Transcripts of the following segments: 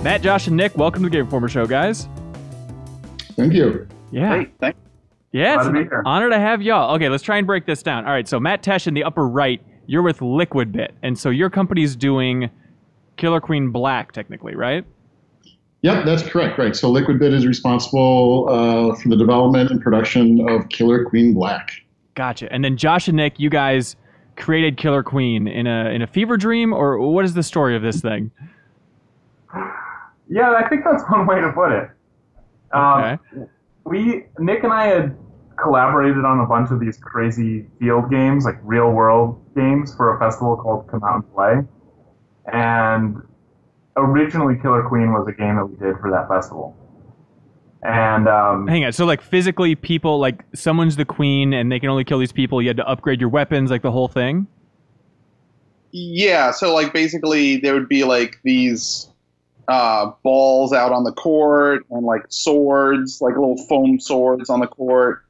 Matt, Josh, and Nick, welcome to the Game Informer Show, guys. Thank you. Yeah. Hey, thanks. Yeah, it's Glad to an be here. honor to have y'all. Okay, let's try and break this down. All right, so Matt Tesh in the upper right, you're with Liquidbit, and so your company's doing Killer Queen Black, technically, right? Yep, that's correct. Right. So Liquidbit is responsible for the development and production of Killer Queen Black. Gotcha. And then Josh and Nick, you guys created Killer Queen in a fever dream, or what is the story of this thing? Yeah, I think that's one way to put it. Okay. Nick and I had collaborated on a bunch of these crazy field games, like real world games, for a festival called Come Out and Play. And originally Killer Queen was a game that we did for that festival. And Hang on, so like physically people, like someone's the queen and they can only kill these people, you had to upgrade your weapons, like the whole thing? Yeah, so like basically there would be like these balls out on the court and like swords, like little foam swords on the court.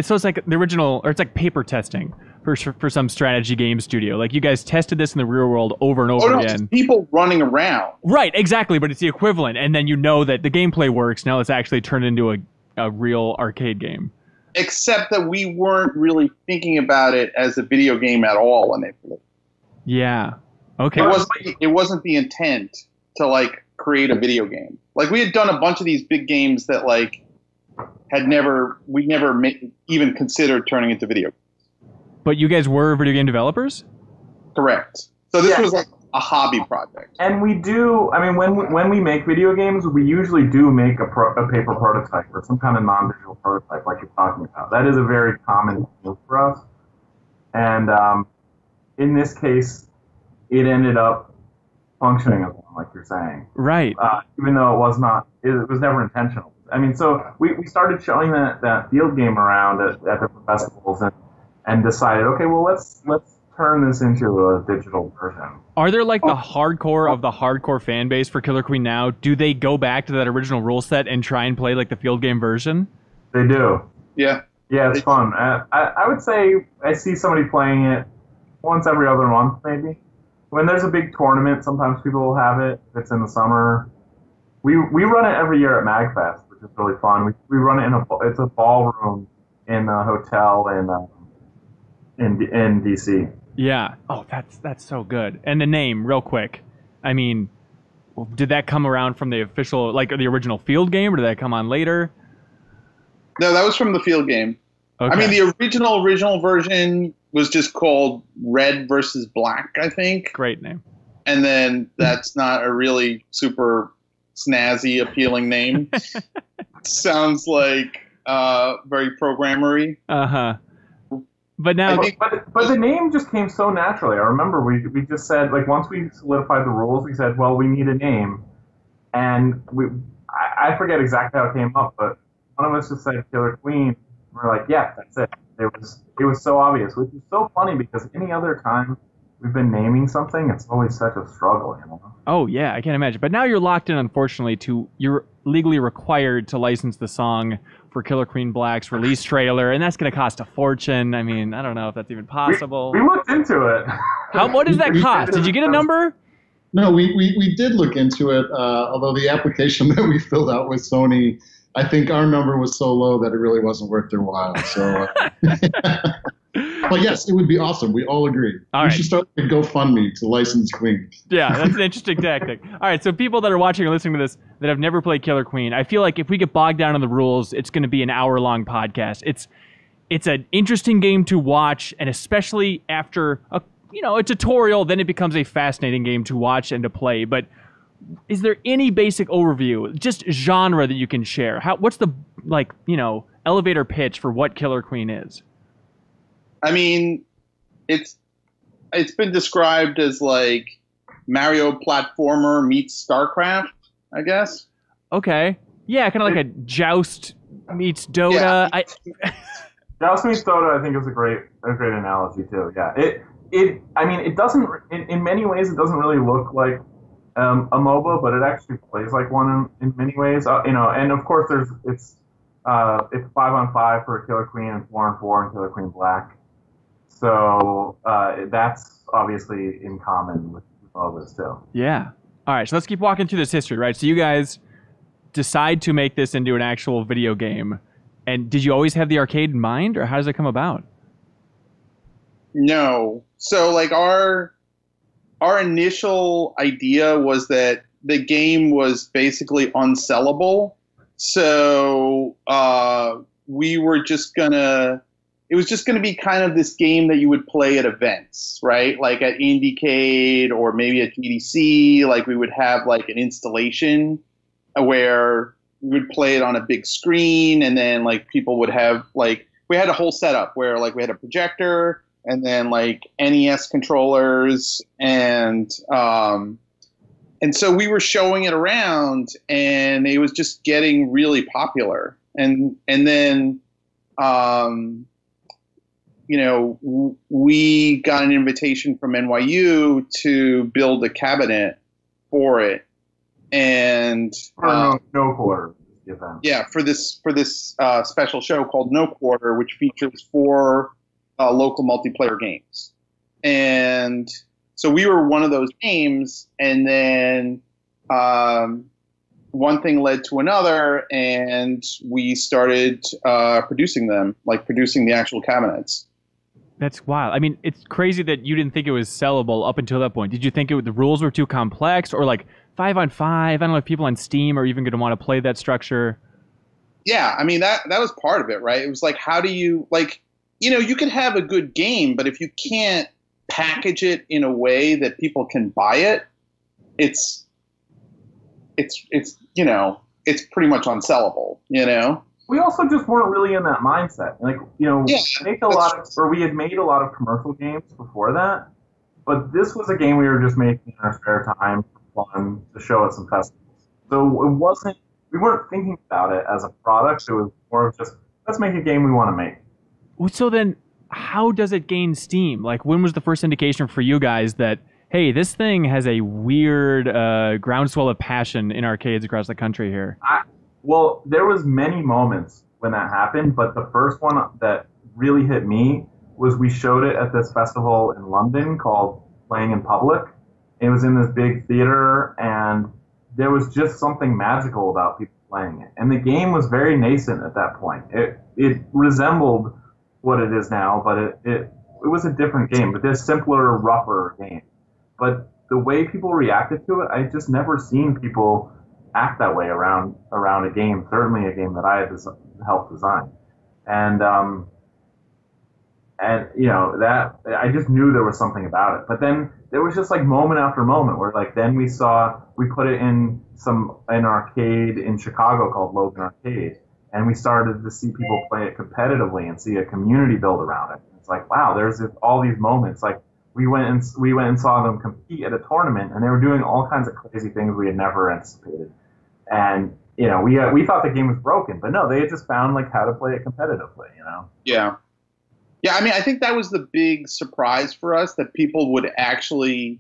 So it's like the original, or it's like paper testing for some strategy game studio. Like you guys tested this in the real world over and over Just again. people running around. Right, exactly, but it's the equivalent. And then you know that the gameplay works. Now it's actually turned into a real arcade game. Except that we weren't really thinking about it as a video game at all when they played. Yeah. Okay. It wasn't the intent to like create a video game. Like we had done a bunch of these big games that like we never even considered turning into video games. But you guys were video game developers? Correct. So this was like a hobby project. And we do, I mean, when we make video games, we usually do make a paper prototype or some kind of non-digital prototype like you're talking about. That is a very common thing for us. And in this case, it ended up functioning as one, like you're saying. Right. Even though it was never intentional. I mean, so we started showing that field game around at the festivals and decided, okay, well, let's turn this into a digital version. Are there like the hardcore of the hardcore fan base for Killer Queen now? Do they go back to that original rule set and try and play like the field game version? They do. Yeah. Yeah, it's fun. I would say I see somebody playing it once every other month, maybe. When there's a big tournament, sometimes people will have it. If it's in the summer. We run it every year at MagFest, which is really fun. We run it it's a ballroom in a hotel in DC. Yeah. Oh, that's so good. And the name, real quick. I mean, did that come around from the official, like the original field game, or did that come on later? No, that was from the field game. Okay. I mean, the original version was just called Red versus Black, I think. Great name. And then that's not a really super snazzy, appealing name. Sounds like very programmery. Uh-huh. But now... But the name just came so naturally. I remember we just said, like, once we solidified the rules, we said, well, we need a name. And I forget exactly how it came up, but one of us just said Killer Queen. We're like, yeah, that's it. It was so obvious, which is so funny because any other time we've been naming something, it's always such a struggle, you know? Oh, yeah, I can't imagine. But now you're locked in, unfortunately, you're legally required to license the song for Killer Queen Black's release trailer, and that's going to cost a fortune. I mean, I don't know if that's even possible. We looked into it. What does that cost? Did you get a number? No, we did look into it, although the application that we filled out with Sony, I think our number was so low that it really wasn't worth their while. So, but yes, it would be awesome. We all agree. We should start a GoFundMe to license Queen. Yeah, that's an interesting tactic. All right, so people that are watching or listening to this that have never played Killer Queen, I feel like if we get bogged down in the rules, it's going to be an hour-long podcast. It's an interesting game to watch, and especially after a tutorial, then it becomes a fascinating game to watch and to play. But is there any basic overview, just genre that you can share? What's the elevator pitch for what Killer Queen is? I mean, it's been described as like Mario platformer meets StarCraft, I guess. Okay. Yeah, kind of like a Joust meets Dota. Yeah. Joust meets Dota, I think, is a great analogy too. Yeah. It doesn't. In many ways, it doesn't really look like a MOBA, but it actually plays like one in many ways. And of course, it's 5-on-5 for Killer Queen and 4-on-4 in Killer Queen Black. So that's obviously in common with MOBAs too. Yeah. All right, so let's keep walking through this history, right? So you guys decide to make this into an actual video game. And did you always have the arcade in mind, or how does it come about? No. So like our initial idea was that the game was basically unsellable. So we were just gonna. It was just going to be kind of this game that you would play at events, right? Like at Indiecade or maybe at GDC. Like we would have like an installation where we would play it on a big screen, and then like people would have like we had a whole setup where like we had a projector and then like NES controllers and so we were showing it around, and it was just getting really popular, and then. You know, we got an invitation from NYU to build a cabinet for it, and No Quarter event. Yeah, for this special show called No Quarter, which features 4 local multiplayer games, and so we were one of those games, and then one thing led to another, and we started producing them, like producing the actual cabinets. That's wild. I mean, it's crazy that you didn't think it was sellable up until that point. Did you think the rules were too complex, or like 5-on-5? I don't know if people on Steam are even going to want to play that structure. Yeah, I mean that was part of it, right? It was like, how do you you can have a good game, but if you can't package it in a way that people can buy it, it's pretty much unsellable, We also just weren't really in that mindset. Like, Yeah, we had made a lot of commercial games before that, but this was a game we were just making in our spare time for fun to show at some festivals. So we weren't thinking about it as a product. It was more of just, let's make a game we want to make. So then, how does it gain steam? Like, when was the first indication for you guys that, hey, this thing has a weird groundswell of passion in arcades across the country here? Well, there was many moments when that happened, but the first one that really hit me was we showed it at this festival in London called Playing in Public. It was in this big theater, and there was just something magical about people playing it. And the game was very nascent at that point. It resembled what it is now, but it was a different game, but this simpler, rougher game. But the way people reacted to it, I just never seen people act that way around a game, certainly a game that I had helped design. And that I just knew there was something about it. But then there was just like moment after moment where like then we put it in an arcade in Chicago called Logan Arcade, and we started to see people play it competitively and see a community build around it. It's like, wow, there's all these moments. Like we went and saw them compete at a tournament, and they were doing all kinds of crazy things we had never anticipated. And we thought the game was broken, but no, they had just found like how to play it competitively. Yeah. I mean, I think that was the big surprise for us, that people would actually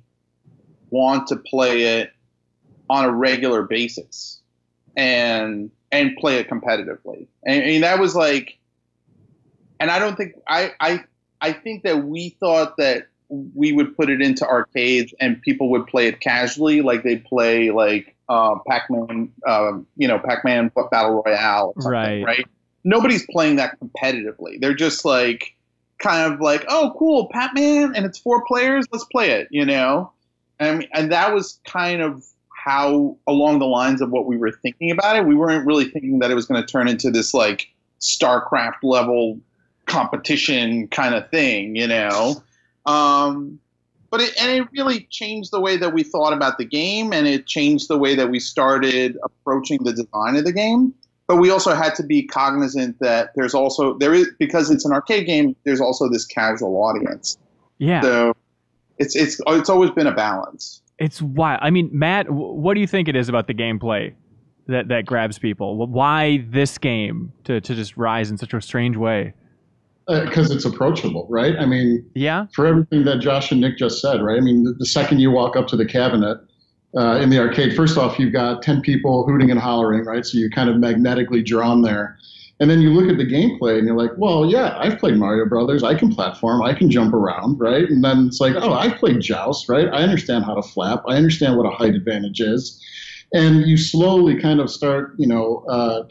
want to play it on a regular basis and play it competitively. And that was like, and I don't think I think that we thought that we would put it into arcades and people would play it casually, like they play like Pac-Man, Pac-Man Battle Royale or something, right? Nobody's playing that competitively. They're just like kind of like, oh, cool, Pac-Man, and it's 4 players, let's play it, And that was kind of how, along the lines of what we were thinking about it. We weren't really thinking that it was going to turn into this like StarCraft level competition kind of thing, But it really changed the way that we thought about the game, and it changed the way that we started approaching the design of the game. But we also had to be cognizant that there is, because it's an arcade game, there's also this casual audience. Yeah. So it's always been a balance. It's wild. I mean, Matt, what do you think it is about the gameplay that grabs people? Why this game to just rise in such a strange way? Because it's approachable, right? I mean, yeah. For everything that Josh and Nick just said, right? I mean, the second you walk up to the cabinet in the arcade, first off, you've got 10 people hooting and hollering, right? So you're kind of magnetically drawn there. And then you look at the gameplay and you're like, well, yeah, I've played Mario Brothers. I can platform. I can jump around, right? And then it's like, oh, I've played Joust, right? I understand how to flap. I understand what a height advantage is. And you slowly kind of start,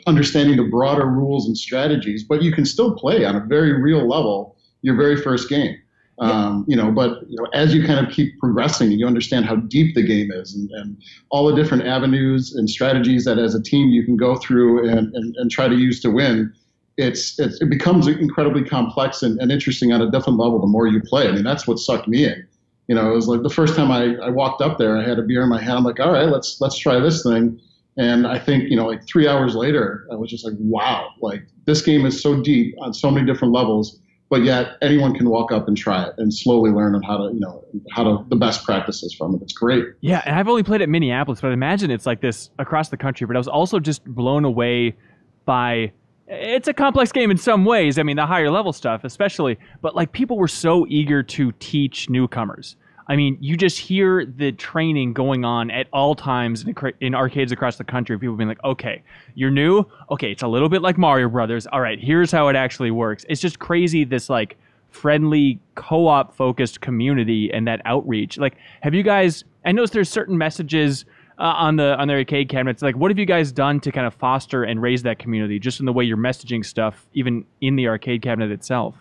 understanding the broader rules and strategies, but you can still play on a very real level your very first game. But as you kind of keep progressing, you understand how deep the game is and all the different avenues and strategies that as a team you can go through and try to use to win. It becomes incredibly complex and interesting on a different level the more you play. I mean, that's what sucked me in. It was like the first time I walked up there, I had a beer in my hand. I'm like, all right, let's try this thing. And I think, like 3 hours later, I was just like, wow, like this game is so deep on so many different levels. But yet anyone can walk up and try it and slowly learn on how to the best practices from it. It's great. Yeah, and I've only played at Minneapolis, but I imagine it's like this across the country. But I was also just blown away by, it's a complex game in some ways. I mean, the higher level stuff especially, but like people were so eager to teach newcomers. I mean, you just hear the training going on at all times in arcades across the country. People being like, okay, you're new? Okay, it's a little bit like Mario Brothers. All right, here's how it actually works. It's just crazy, this like friendly co-op focused community and that outreach. Like, have you guys, I noticed there's certain messages on the arcade cabinets. Like, what have you guys done to kind of foster and raise that community just in the way you're messaging stuff, even in the arcade cabinet itself?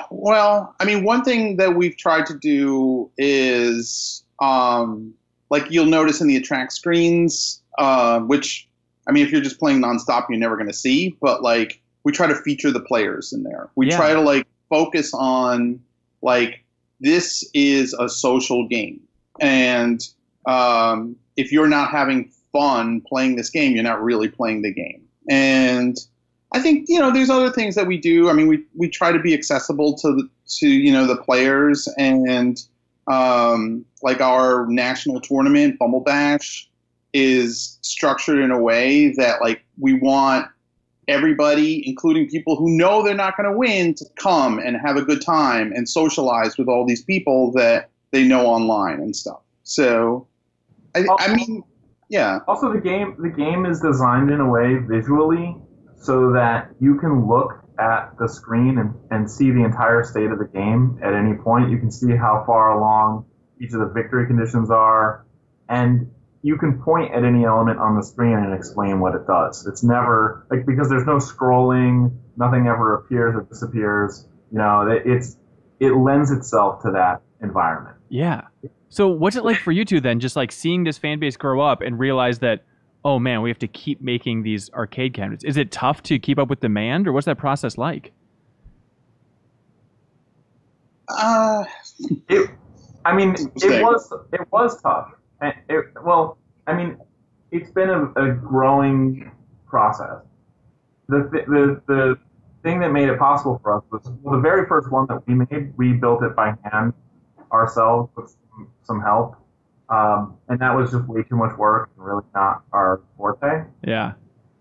Well, I mean, one thing that we've tried to do is, like you'll notice in the attract screens, which, I mean, if you're just playing nonstop, you're never going to see, but like we try to feature the players in there. We try to like focus on like, this is a social game. And if you're not having fun playing this game, you're not really playing the game. And I think, there's other things that we do. I mean, we try to be accessible to the players, and like our national tournament, Bumble Bash, is structured in a way that like we want everybody, including people who know they're not going to win, to come and have a good time and socialize with all these people that they know online and stuff. So, I mean, yeah. Also, the game is designed in a way visually so that you can look at the screen and see the entire state of the game at any point. You can see how far along each of the victory conditions are, and you can point at any element on the screen and explain what it does. It's never, like, because there's no scrolling, nothing ever appears or disappears. It lends itself to that environment. Yeah. So what's it like for you two then, just like seeing this fan base grow up and realize that, oh man, we have to keep making these arcade cabinets? Is it tough to keep up with demand, or what's that process like? It was tough. It's been a growing process. The thing that made it possible for us was, the very first one that we made, we built it by hand ourselves with some help. And that was just way too much work and really not our forte. Yeah.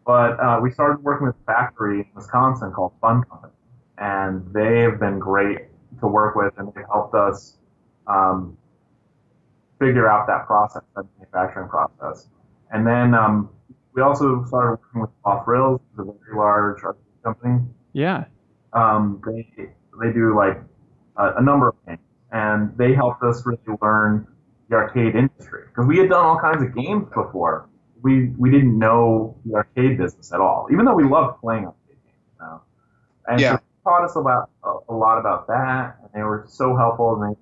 But we started working with a factory in Wisconsin called Fun Company, and they have been great to work with, and they've helped us figure out that process, that manufacturing process. And then we also started working with Off Thrills, a very large arcade company. Yeah. They do like a number of things, and they helped us really learn the arcade industry, because we had done all kinds of games before. We didn't know the arcade business at all, even though we loved playing arcade games. And so they taught us about a lot about that, and they were so helpful, and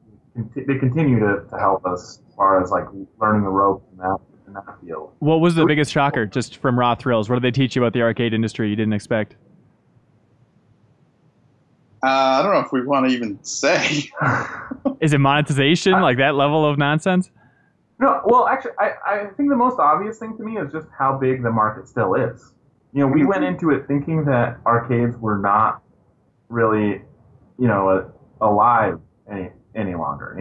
they continue to help us as far as like learning the ropes in that field. What was the biggest shocker just from Raw Thrills? What did they teach you about the arcade industry you didn't expect? I don't know if we want to even say. Is it monetization, like that level of nonsense? No, well, actually, I think the most obvious thing to me is just how big the market still is. We went into it thinking that arcades were not really, alive any longer.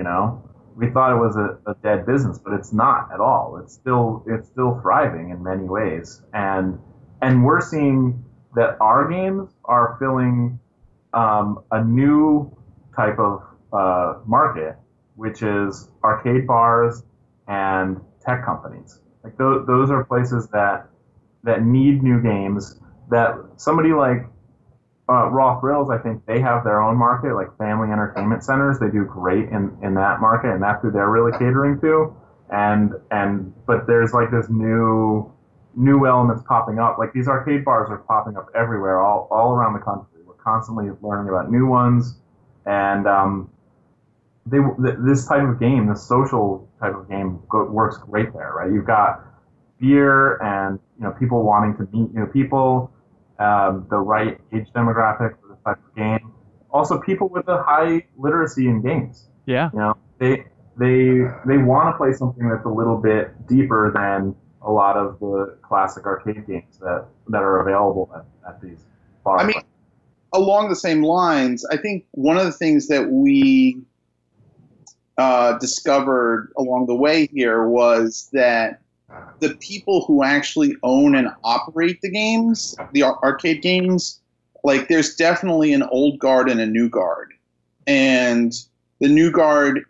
We thought it was a dead business, but it's not at all. It's still thriving in many ways, and we're seeing that our games are filling a new type of market, which is arcade bars and tech companies. Like those are places that that need new games. That somebody like Raw Thrills, I think they have their own market, like family entertainment centers. They do great in that market, and that's who they're really catering to. But there's like this new elements popping up. Like these arcade bars are popping up everywhere, all around the country. We're constantly learning about new ones, and this type of game, this social type of game, works great there, right? You've got beer and people wanting to meet new people, the right age demographic for this type of game. Also, people with a high literacy in games. Yeah. They want to play something that's a little bit deeper than a lot of the classic arcade games that are available at these bars. I mean, along the same lines, I think one of the things that we discovered along the way here was that the people who actually own and operate the games, the arcade games, like there's definitely an old guard and a new guard. And the new guard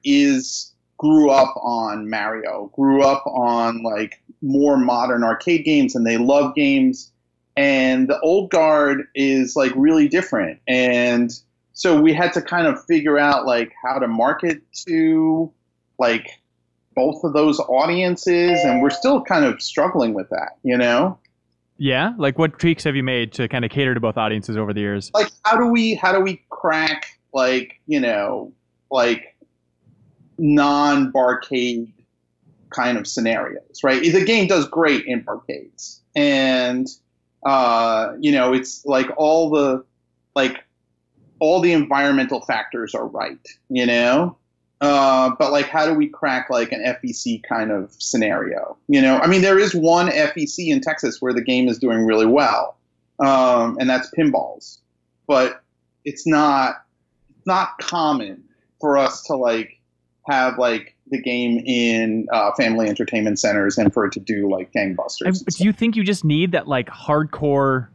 grew up on Mario, grew up on like more modern arcade games, and they love games. And the old guard is like really different. And so we had to kind of figure out like how to market to like both of those audiences, and we're still kind of struggling with that, Yeah, like what tweaks have you made to kind of cater to both audiences over the years? Like how do we crack like like non-barcade kind of scenarios, right? The game does great in barcades, and it's like all the environmental factors are right, but like how do we crack like an FEC kind of scenario? I mean, there is one FEC in Texas where the game is doing really well, and that's pinballs, but it's not common for us to like have like the game in family entertainment centers and for it to do like gangbusters. Do you think you just need that like hardcore,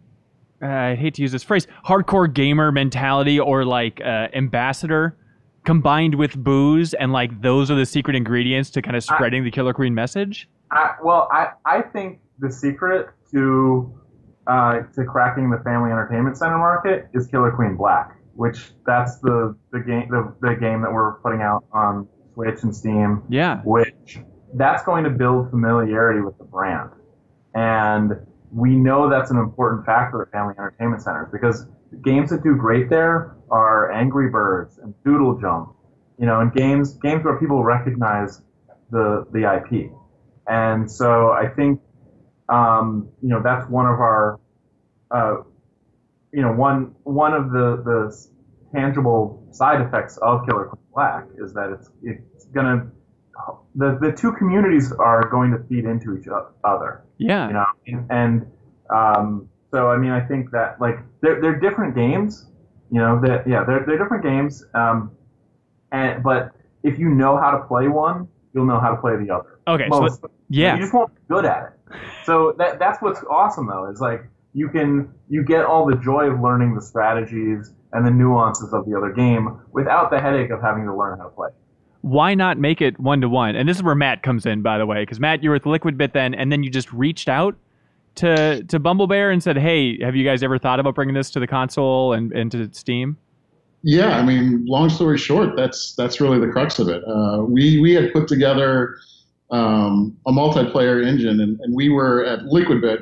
I hate to use this phrase, hardcore gamer mentality or like ambassador combined with booze, and like those are the secret ingredients to kind of spreading the Killer Queen message? I think the secret to cracking the family entertainment center market is Killer Queen Black, which that's the game that we're putting out on Switch and Steam. Yeah. Which that's going to build familiarity with the brand. And we know that's an important factor at family entertainment centers, because games that do great there are Angry Birds and Doodle Jump, and games where people recognize the IP. And so I think, that's one of our, one of the tangible side effects of Killer Queen Black is that it's gonna, the two communities are going to feed into each other. Yeah. So I mean, I think that like they're different games, they're different games. But if you know how to play one, you'll know how to play the other. Okay. You just won't be good at it. So that's what's awesome though, is like you get all the joy of learning the strategies and the nuances of the other game without the headache of having to learn how to play. Why not make it 1-to-1? And this is where Matt comes in, by the way, because Matt, you were with Liquid Bit then, and then you just reached out to Bumblebear and said, hey, have you guys ever thought about bringing this to the console and to Steam? Yeah, I mean, long story short, that's really the crux of it. We had put together a multiplayer engine, and we were at Liquid Bit,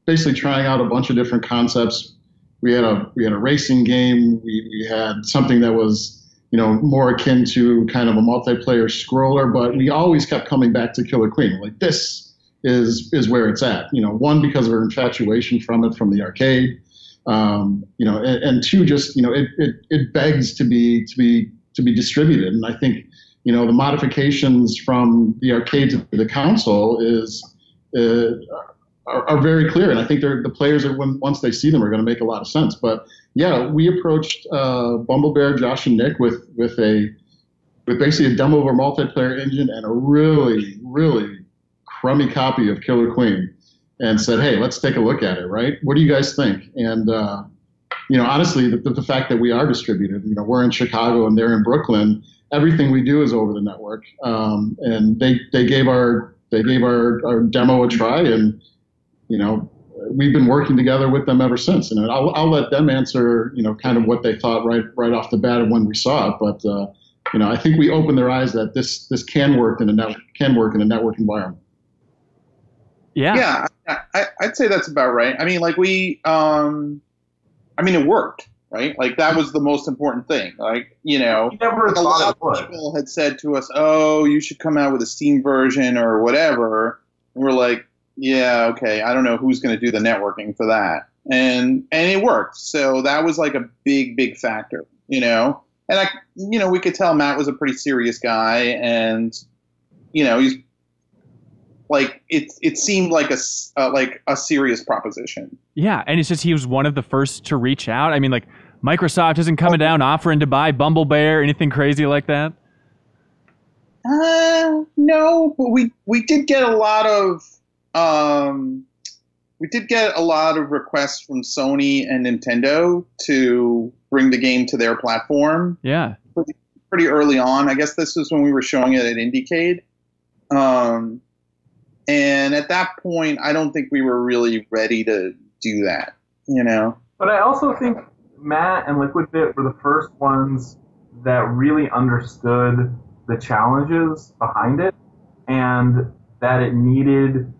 basically trying out a bunch of different concepts. We had a racing game. We had something that was more akin to kind of a multiplayer scroller, but we always kept coming back to Killer Queen. Like, this is where it's at. One, because of our infatuation from the arcade, and two, just it begs to be distributed. And I think the modifications from the arcade to the console are very clear, and I think the players once they see them are going to make a lot of sense. But yeah, we approached Bumblebear, Josh, and Nick with basically a demo of our multiplayer engine and a really, really crummy copy of Killer Queen, and said, hey, let's take a look at it. Right? What do you guys think? And honestly, the fact that we are distributed, we're in Chicago and they're in Brooklyn. Everything we do is over the network, and they gave our demo a try, and we've been working together with them ever since. And I'll let them answer, kind of what they thought right off the bat of when we saw it. But I think we opened their eyes that this can work in a network environment. Yeah. Yeah, I'd say that's about right. I mean, like it worked, right? Like that was the most important thing. Like, never a lot of people had said to us, "Oh, you should come out with a Steam version or whatever." And we're like, "Yeah, okay. I don't know who's going to do the networking for that," and it worked. So that was like a big factor, And we could tell Matt was a pretty serious guy, and he's like it seemed like a serious proposition. Yeah, and it's just he was one of the first to reach out. I mean, like Microsoft isn't coming down offering to buy Bumblebear, anything crazy like that? No, but we did get a lot of requests from Sony and Nintendo to bring the game to their platform. Yeah, pretty early on. I guess this was when we were showing it at Indiecade. And at that point, I don't think we were really ready to do that, But I also think Matt and Liquidbit were the first ones that really understood the challenges behind it and that it needed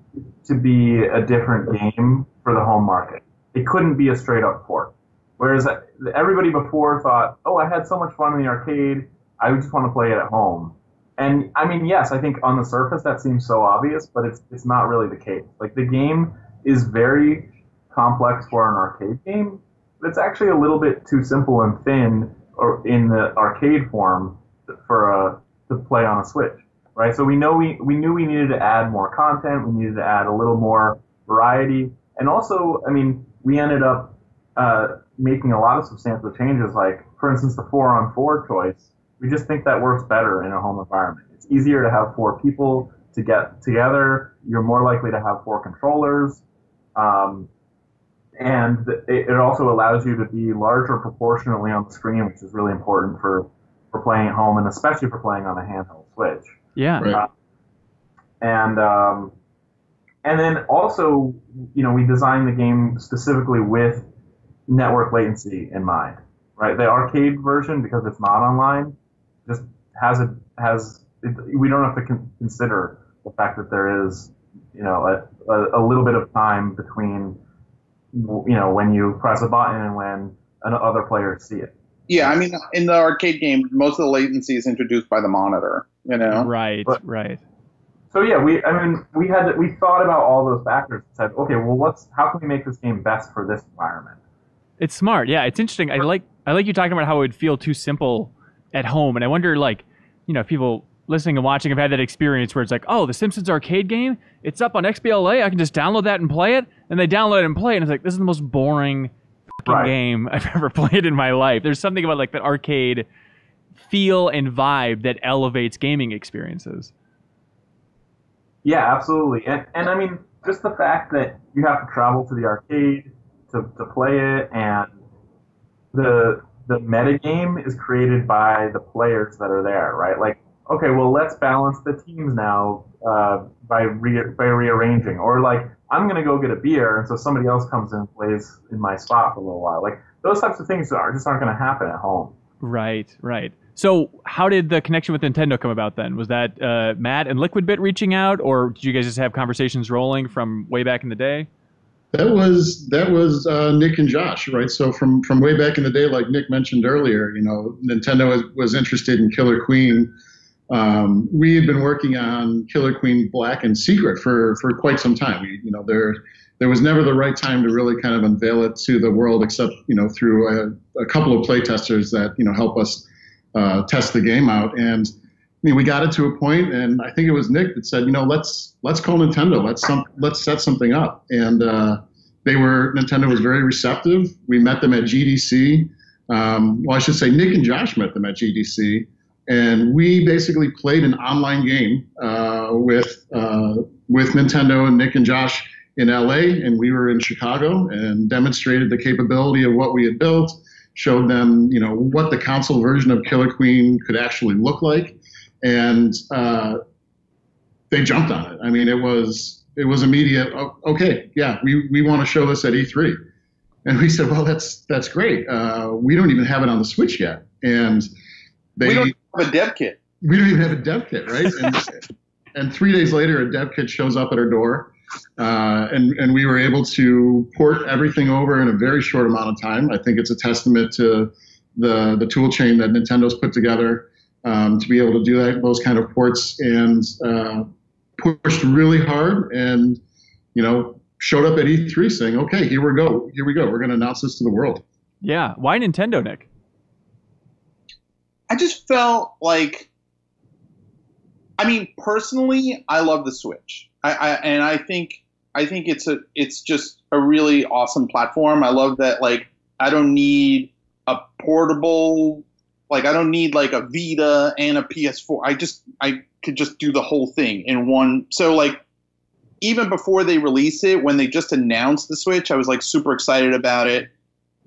to be a different game for the home market. It couldn't be a straight-up port. Whereas everybody before thought, oh, I had so much fun in the arcade, I just want to play it at home. And I mean, yes, I think on the surface that seems so obvious, but it's not really the case. Like the game is very complex for an arcade game, but it's actually a little bit too simple and thin, or in the arcade form, to play on a Switch, right? So we knew we needed to add more content, we needed to add a little more variety, and also, I mean, we ended up making a lot of substantial changes. Like, for instance, the 4-on-4 choice. We just think that works better in a home environment. It's easier to have 4 people to get together. You're more likely to have 4 controllers. And it also allows you to be larger proportionally on the screen, which is really important for playing at home and especially for playing on a handheld Switch. Yeah. Right. And then also, we designed the game specifically with network latency in mind, right? The arcade version, because it's not online, just we don't have to consider the fact that there is, a little bit of time between, when you press a button and when other players see it. Yeah, I mean, in the arcade game, most of the latency is introduced by the monitor, Right, but, right. So yeah, we thought about all those factors and said, okay, well, how can we make this game best for this environment? It's smart. Yeah, it's interesting. I like you talking about how it would feel too simple at home, and I wonder, like, if people listening and watching have had that experience where it's like, oh, the Simpsons arcade game, it's up on XBLA, I can just download that and play it, and they download it and play it, and it's like, this is the most boring fucking game I've ever played in my life. There's something about like that arcade feel and vibe that elevates gaming experiences. Yeah, absolutely. And I mean, just the fact that you have to travel to the arcade to play it, and the metagame is created by the players that are there, right? Like, okay, well, let's balance the teams now by rearranging. Or like, I'm going to go get a beer, and so somebody else comes in and plays in my spot for a little while. Like, those types of things aren't going to happen at home. Right. So how did the connection with Nintendo come about then? Was that Matt and Liquidbit reaching out, or did you guys just have conversations rolling from way back in the day? That was Nick and Josh, right? So from way back in the day, like Nick mentioned earlier, Nintendo was interested in Killer Queen. We had been working on Killer Queen Black and Secret for quite some time. There was never the right time to really kind of unveil it to the world, except through a couple of playtesters that help us test the game out. And we got it to a point, and I think it was Nick that said, let's call Nintendo. Let's set something up. And Nintendo was very receptive. We met them at GDC. Well, I should say Nick and Josh met them at GDC, and we basically played an online game with Nintendo and Nick and Josh in LA, and we were in Chicago, and demonstrated the capability of what we had built, showed them what the console version of Killer Queen could actually look like. And they jumped on it. I mean, it was it was immediate. Oh, okay, yeah, we want to show this at E3, and we said, well, that's great. We don't even have it on the Switch yet, and we don't have a dev kit. We don't even have a dev kit, right? And 3 days later, a dev kit shows up at our door, and we were able to port everything over in a very short amount of time. I think it's a testament to the tool chain that Nintendo's put together to be able to do those kind of ports, and pushed really hard, and showed up at E3 saying, "Okay, here we go. We're going to announce this to the world." Yeah, why Nintendo, Nick? I just felt like, I mean, personally, I love the Switch. I think it's just a really awesome platform. I love that, like, I don't need a portable, like, I don't need like a Vita and a PS4. I could just do the whole thing in one. So, like, even before they released it, when they just announced the Switch, I was like super excited about it.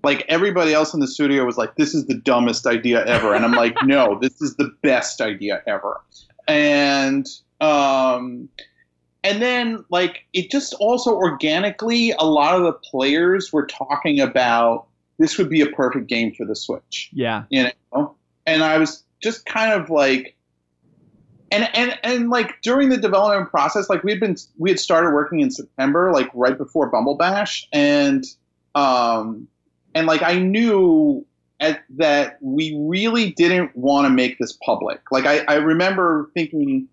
Like, everybody else in the studio was like, "This is the dumbest idea ever," and I'm like, "No, this is the best idea ever." And then, like, it just also organically, a lot of the players were talking about this would be a perfect game for the Switch. Yeah. And I was just kind of like, and like, during the development process, like, we had started working in September, like right before Bumble Bash, and like, I knew that we really didn't want to make this public. Like, I remember thinking,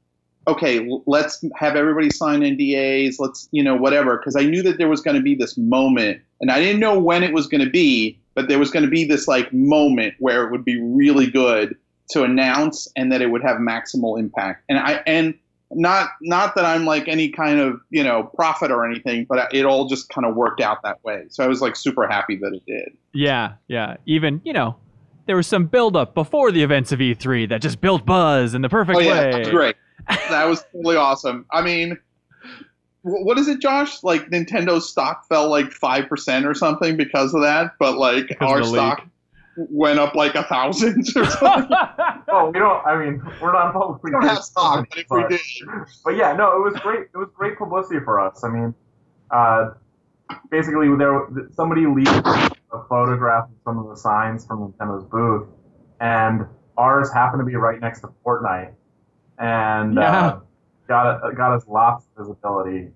okay, let's have everybody sign NDAs, let's, whatever, because I knew that there was going to be this moment, and I didn't know when it was going to be, but there was going to be this, like, moment where it would be really good to announce, and that it would have maximal impact. And not that I'm like any kind of, prophet or anything, but it all just kind of worked out that way. So I was like super happy that it did. Yeah. Even, there was some buildup before the events of E3 that just built buzz in the perfect way. That was great. That was totally awesome. I mean, what is it, Josh? Like, Nintendo's stock fell like 5% or something because of that, but like because our stock went up like 1,000 or something. Oh, we're not public. We don't have stock, but if we did. But yeah, no, it was great. It was great publicity for us. I mean, basically, somebody leaked a photograph of some of the signs from Nintendo's booth, and ours happened to be right next to Fortnite, and got us lots of visibility.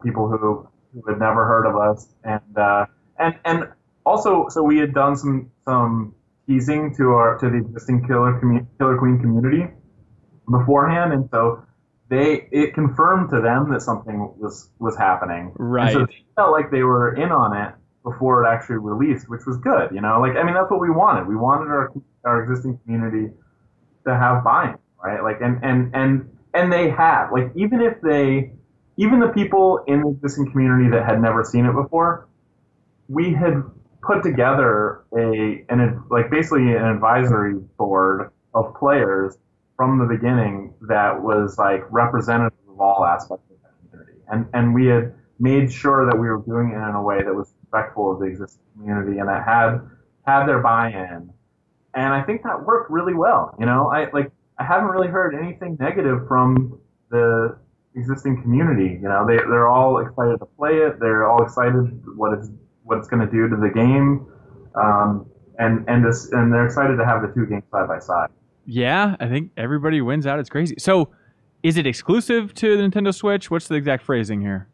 People who had never heard of us, and also, so we had done some teasing to the existing Killer Queen community beforehand, and so it confirmed to them that something was happening. Right. And so they felt like they were in on it before it actually released, which was good. Like, I mean, that's what we wanted. We wanted our existing community to have buy-in, right? Like, and they have. Like, even the people in the existing community that had never seen it before, we had put together basically an advisory board of players from the beginning that was like representative of all aspects of the community, and we had made sure that we were doing it in a way that was respectful of the existing community and that had their buy-in, and I think that worked really well. I haven't really heard anything negative from the existing community. They're all excited to play it. They're all excited what it's going to do to the game, and they're excited to have the two games side by side. Yeah, I think everybody wins out. It's crazy. So, is it exclusive to the Nintendo Switch? What's the exact phrasing here?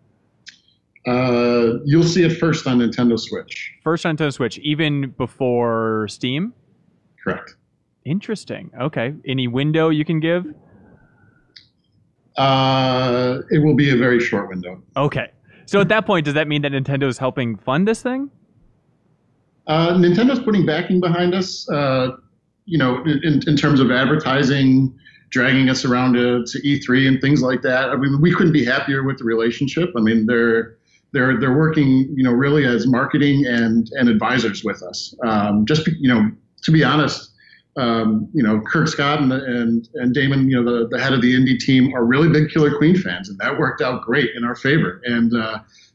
You'll see it first on Nintendo Switch. First on Nintendo Switch, even before Steam? Correct. Interesting. Okay. Any window you can give? It will be a very short window. Okay. So at that point, does that mean that Nintendo is helping fund this thing? Nintendo's putting backing behind us, in terms of advertising, dragging us around to E3 and things like that. I mean, we couldn't be happier with the relationship. I mean, they're working, really as marketing and advisors with us. To be honest, Kirk Scott and Damon, the head of the indie team, are really big Killer Queen fans, and that worked out great in our favor. And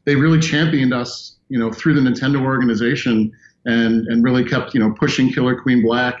they really championed us, through the Nintendo organization, and really kept, pushing Killer Queen Black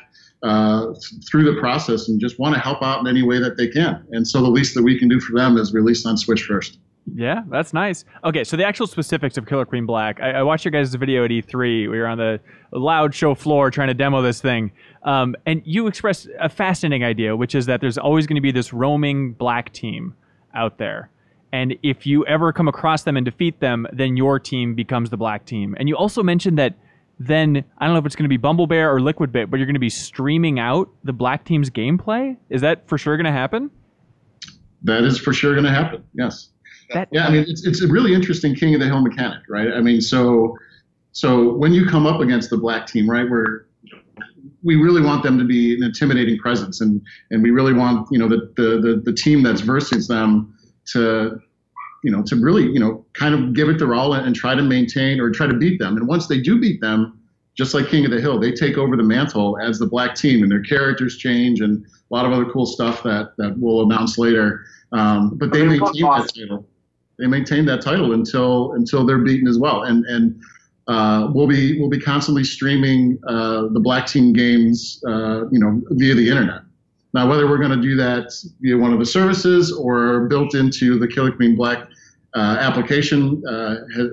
through the process, and just want to help out in any way that they can. And so the least that we can do for them is release on Switch first. Yeah, that's nice. Okay, so the actual specifics of Killer Queen Black. I watched your guys' video at E3. We were on the loud show floor trying to demo this thing. And you expressed a fascinating idea, which is that there's always going to be this roaming black team out there. And if you ever come across them and defeat them, then your team becomes the black team. And you also mentioned that then, I don't know if it's going to be Bumblebear or Liquidbit, but you're going to be streaming out the black team's gameplay? Is that for sure going to happen? That is for sure going to happen, yes. Yeah, I mean, it's a really interesting King of the Hill mechanic, right? I mean, so when you come up against the black team, right, we really want them to be an intimidating presence, and we really want, you know, the team that's versus them to really, you know, kind of give it their all and try to maintain or try to beat them. And once they do beat them, just like King of the Hill, they take over the mantle as the black team, and their characters change and a lot of other cool stuff that we'll announce later. But they maintain that title. They maintain that title until they're beaten as well. And we'll be constantly streaming the black team games, via the internet. Now, whether we're going to do that via one of the services or built into the Killer Queen Black application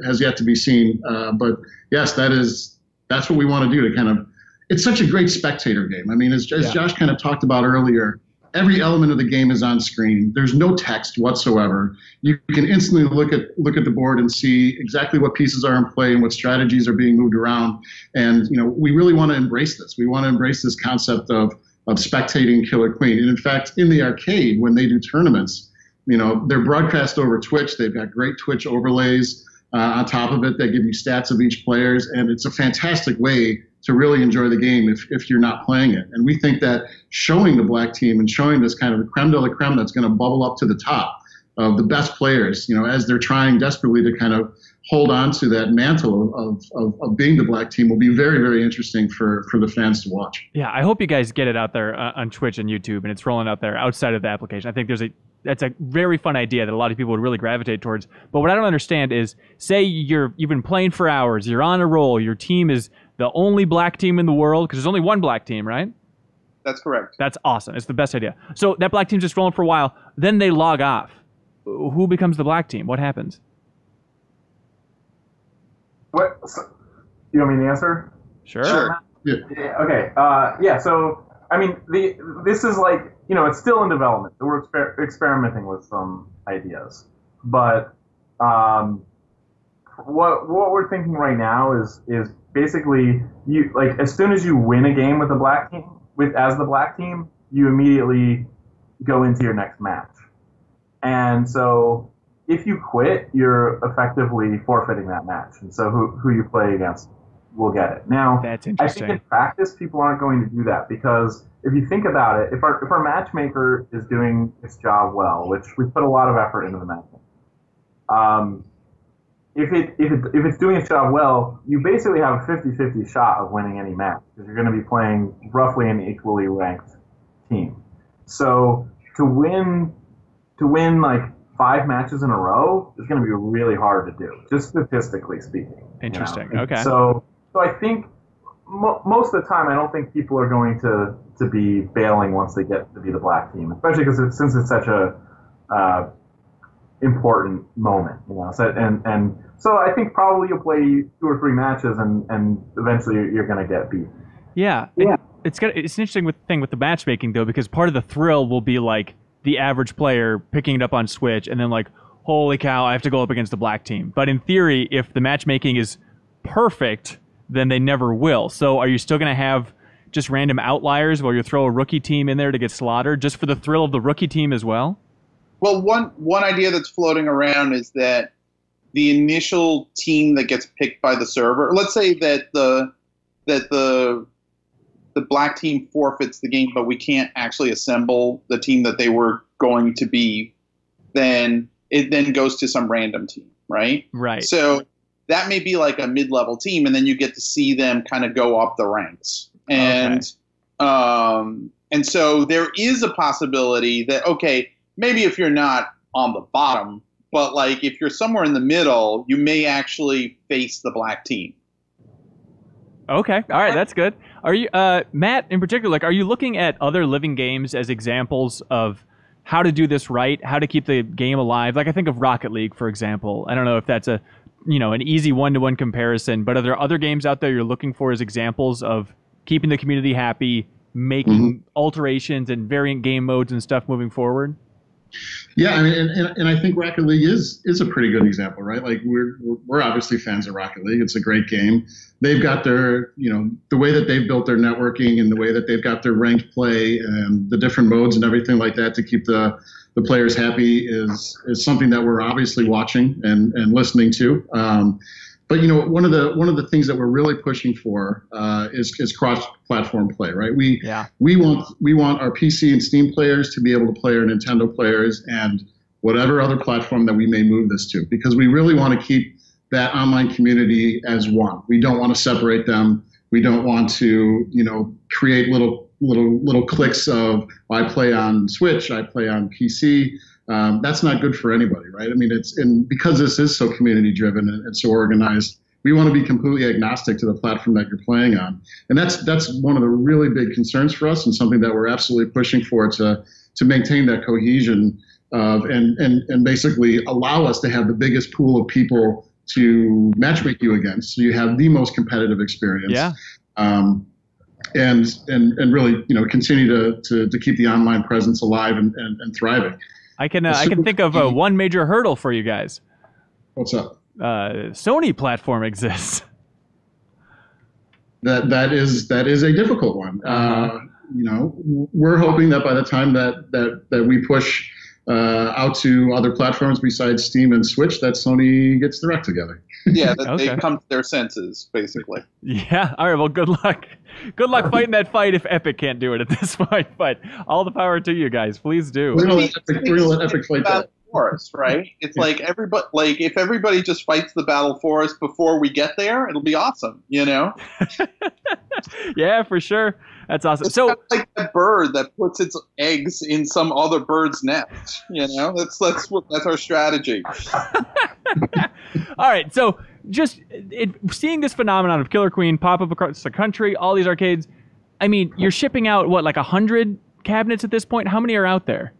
has yet to be seen. But yes, that's what we want to do to kind of. It's such a great spectator game. I mean, as Josh kind of talked about earlier, every element of the game is on screen. There's no text whatsoever. You can instantly look at the board and see exactly what pieces are in play and what strategies are being moved around. And you know, we really want to embrace this. We want to embrace this concept of spectating Killer Queen. And in fact, in the arcade, when they do tournaments, you know, they're broadcast over Twitch. They've got great Twitch overlays on top of it that give you stats of each players, and it's a fantastic way to really enjoy the game if you're not playing it. And we think that showing the black team and showing this kind of the creme de la creme that's going to bubble up to the top of the best players, you know, as they're trying desperately to kind of hold on to that mantle of being the black team will be very, very interesting for the fans to watch. Yeah, I hope you guys get it out there on Twitch and YouTube, and it's rolling out there outside of the application. I think that's a very fun idea that a lot of people would really gravitate towards. But what I don't understand is, say you've been playing for hours, you're on a roll, your team is the only black team in the world, because there's only one black team, right? That's correct. That's awesome. It's the best idea. So that black team's just rolling for a while, then they log off. Who becomes the black team? What happens? What? You want me to answer? Sure. Yeah. Okay. Yeah. So I mean, this is like, you know, it's still in development. So we're experimenting with some ideas, but what we're thinking right now is basically, you like, as soon as you win a game with the black team, as the black team, you immediately go into your next match. And so if you quit, you're effectively forfeiting that match. And so who you play against will get it. Now, that's I interesting. think in practice, people aren't going to do that, because if you think about it, if our matchmaker is doing its job well, which we put a lot of effort into the matchmaking, if it's doing its job well, you basically have a 50-50 shot of winning any match, because you're going to be playing roughly an equally ranked team. So to win like 5 matches in a row is going to be really hard to do, just statistically speaking. Interesting. You know? Okay. So I think most of the time, I don't think people are going to be bailing once they get to be the black team, especially since it's such a important moment, you know. So I think probably you'll play 2 or 3 matches, and eventually you're going to get beat. Yeah. It's an interesting thing with the matchmaking, though, because part of the thrill will be like the average player picking it up on Switch and then like, holy cow, I have to go up against the black team. But in theory, if the matchmaking is perfect, then they never will. So are you still going to have just random outliers where you throw a rookie team in there to get slaughtered just for the thrill of the rookie team as well? Well, one idea that's floating around is that the initial team that gets picked by the server, let's say that the black team forfeits the game, but we can't actually assemble the team that they were going to be, then it then goes to some random team, right? Right. So that may be like a mid-level team, and then you get to see them kind of go up the ranks. And and so there is a possibility that, okay, maybe if you're not on the bottom, but like if you're somewhere in the middle, you may actually face the black team. Okay. All right. That's good. Are you, Matt, in particular, like, are you looking at other living games as examples of how to do this right, how to keep the game alive. Like I think of Rocket League, for example. I don't know if that's an easy one-to-one comparison, but are there other games out there you're looking for as examples of keeping the community happy, making alterations and variant game modes and stuff moving forward? Yeah, I mean, and I think Rocket League is a pretty good example, right? Like we're obviously fans of Rocket League. It's a great game. They've got their, the way that they've built their networking and the way that they've got their ranked play and the different modes and everything like that to keep the players happy is something that we're obviously watching and listening to. But one of the things that we're really pushing for is cross-platform play, right? We want our PC and Steam players to be able to play our Nintendo players and whatever other platform that we may move this to, because we really want to keep that online community as one. We don't want to separate them. We don't want to create little cliques of I play on Switch, I play on PC. That's not good for anybody, right? I mean, because this is so community driven and so organized, we want to be completely agnostic to the platform that you're playing on. And that's one of the really big concerns for us and something that we're absolutely pushing for to maintain that cohesion and basically allow us to have the biggest pool of people to matchmake you against. So you have the most competitive experience. Yeah. And really, continue to keep the online presence alive and thriving. I can think of one major hurdle for you guys. What's up? Sony platform exists. That is a difficult one. We're hoping that by the time that we push out to other platforms besides Steam and Switch, that Sony gets their act together. Yeah, that they come to their senses, basically. Yeah. All right. Well, good luck. Good luck fighting that fight if Epic can't do it at this point. But all the power to you guys. Please do. We're gonna let Epic fight that. For us, right? It's like everybody, if everybody just fights the battle for us before we get there, it'll be awesome, Yeah, for sure. That's awesome. It's so kind of like that bird that puts its eggs in some other bird's nest. That's our strategy. All right. So just seeing this phenomenon of Killer Queen pop up across the country, all these arcades. I mean, you're shipping out like 100 cabinets at this point. How many are out there?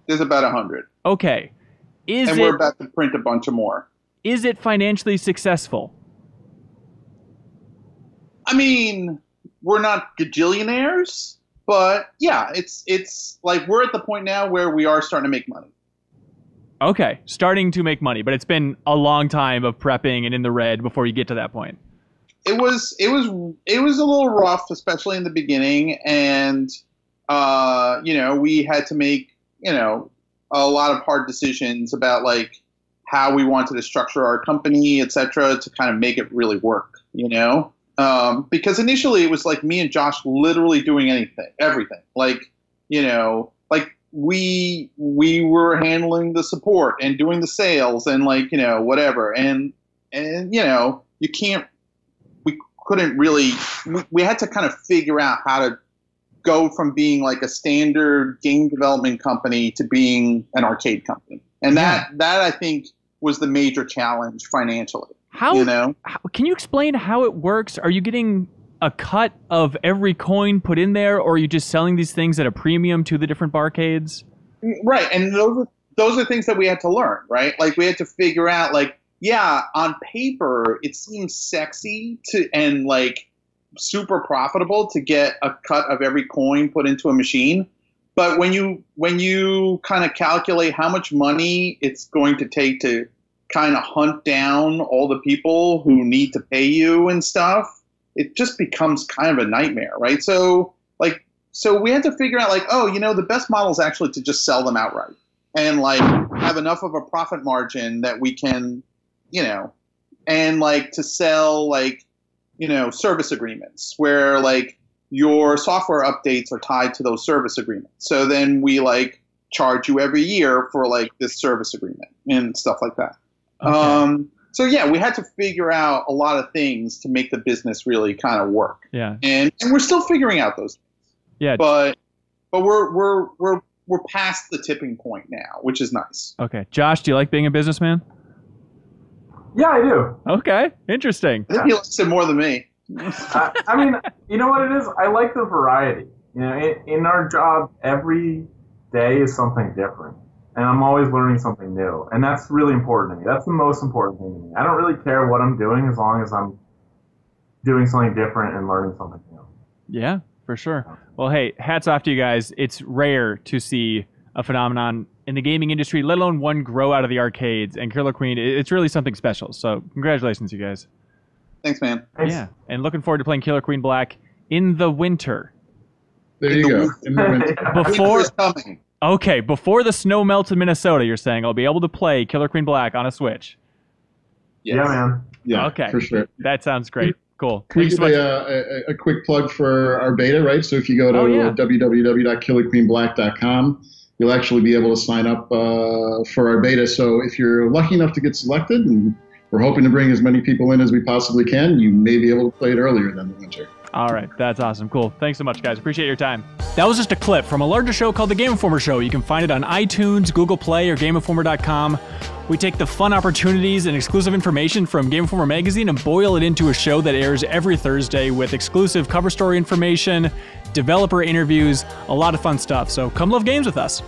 There's about 100. Okay. We're about to print a bunch of more. Is it financially successful? I mean, we're not gajillionaires, but yeah, it's like we're at the point now where we are starting to make money. Okay, starting to make money, but it's been a long time of prepping and in the red before you get to that point. It was a little rough, especially in the beginning, and we had to make a lot of hard decisions about like how we wanted to structure our company, etc., to kind of make it really work, because initially it was like me and Josh literally doing everything. Like, we were handling the support and doing the sales and whatever. And we couldn't really, we had to kind of figure out how to go from being like a standard game development company to being an arcade company. And that I think was the major challenge financially. How can you explain how it works? Are you getting a cut of every coin put in there, or are you just selling these things at a premium to the different barcades? Right. And those are things that we had to learn, right? Like we had to figure out on paper, it seems sexy and super profitable to get a cut of every coin put into a machine. But when you kind of calculate how much money it's going to take to kind of hunt down all the people who need to pay you and stuff, it just becomes kind of a nightmare, right? So we had to figure out the best model is actually to just sell them outright and have enough of a profit margin that we can, and to sell service agreements where your software updates are tied to those service agreements. So then we charge you every year for this service agreement and stuff like that. Okay. So yeah, we had to figure out a lot of things to make the business really kind of work. Yeah. And we're still figuring out those things. Yeah. But we're past the tipping point now, which is nice. Okay. Josh, do you like being a businessman? Yeah, I do. Okay. Interesting. I think he likes it more than me. I mean, you know what it is? I like the variety. In our job, every day is something different. And I'm always learning something new. And that's really important to me. That's the most important thing to me. I don't really care what I'm doing as long as I'm doing something different and learning something new. Yeah, for sure. Well, hey, hats off to you guys. It's rare to see a phenomenon in the gaming industry, let alone one grow out of the arcades. And Killer Queen, it's really something special. So congratulations, you guys. Thanks, man. Thanks. Yeah, and looking forward to playing Killer Queen Black in the winter. There you go. In the winter. Before, Winter is coming. okay, before the snow melts in Minnesota, you're saying I'll be able to play Killer Queen Black on a Switch. Yes. Yeah, man. Yeah, Okay. for sure. That sounds great. Cool. We Thanks give so much. a quick plug for our beta, right? So if you go to www.killerqueenblack.com, you'll actually be able to sign up for our beta. So if you're lucky enough to get selected, and we're hoping to bring as many people in as we possibly can, you may be able to play it earlier than the winter. All right, that's awesome. Cool. Thanks so much, guys. Appreciate your time. That was just a clip from a larger show called The Game Informer Show. You can find it on iTunes, Google Play, or GameInformer.com. We take the fun opportunities and exclusive information from Game Informer magazine and boil it into a show that airs every Thursday with exclusive cover story information, developer interviews, a lot of fun stuff. So come love games with us.